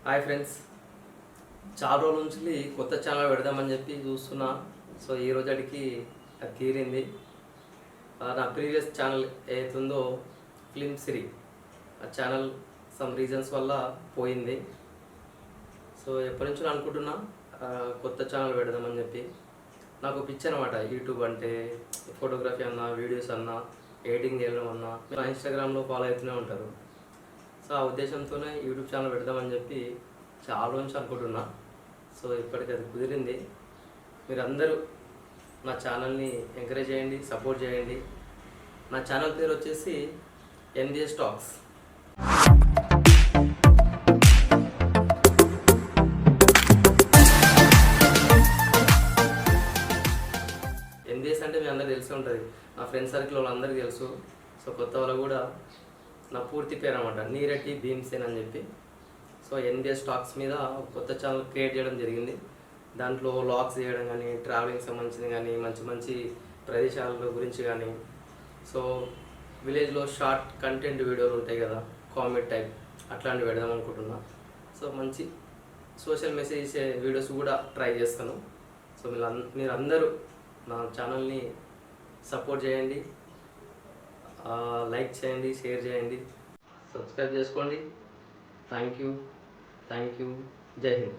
Hi friends, చాలా రోజుల నుంచి కొత్త ఛానల్ పెడదామని చెప్పి చూస్తున్నా. సో ఈ రోజుకి అది తీరింది. నా ప్రీవియస్ ఛానల్ ఏతుందో ఫిలిం సిరీ, ఆ ఛానల్ సమ్ రీజన్స్ వల్ల పోయింది. సో ఎప్పటి నుంచో అనుకుంటున్నా కొత్త ఛానల్ పెడదామని చెప్పి. నాకు పిచ్చి అనమాట యూట్యూబ్ అంటే. ఫోటోగ్రఫీ అన్నా, వీడియోస్ అన్నా, ఎడిటింగ్ చేయడం అన్నా ఇన్స్టాగ్రామ్లో ఫాలో అవుతూనే ఉంటారు. సో ఆ ఉద్దేశంతోనే యూట్యూబ్ ఛానల్ పెడదామని చెప్పి చాలా నుంచి అనుకుంటున్నా. సో ఇప్పటికి అది కుదిరింది. మీరందరూ నా ఛానల్ని ఎంకరేజ్ చేయండి, సపోర్ట్ చేయండి. నా ఛానల్ పేరు వచ్చేసి ఎన్విఎస్ టాక్స్. ఎన్విఎస్ అంటే మీ అందరికీ తెలిసి ఉంటుంది, నా ఫ్రెండ్ సర్కిల్ వాళ్ళందరికీ తెలుసు. సో కొత్త వాళ్ళు కూడా నా పూర్తి పేరు అనమాట, నీరెడ్డి భీమ్సేన్ అని చెప్పి. సో ఎన్విఎస్ టాక్స్ మీద కొత్త ఛానల్ క్రియేట్ చేయడం జరిగింది. దాంట్లో వ్లాగ్స్ చేయడం కానీ, ట్రావెలింగ్ సంబంధించింది కానీ, మంచి మంచి ప్రదేశాల గురించి కానీ, సో విలేజ్లో షార్ట్ కంటెంట్ వీడియోలు ఉంటాయి కదా, కామెడీ టైప్, అట్లాంటివి పెడదాం అనుకుంటున్నా. సో మంచి సోషల్ మెసేజ్ ఇచ్చే వీడియోస్ కూడా ట్రై చేస్తాను. సో మీరందరూ నా ఛానల్ని సపోర్ట్ చేయండి, లైక్ చేయండి, షేర్ చేయండి, సబ్స్క్రైబ్ చేసుకోండి. Thank you. జై హింద్.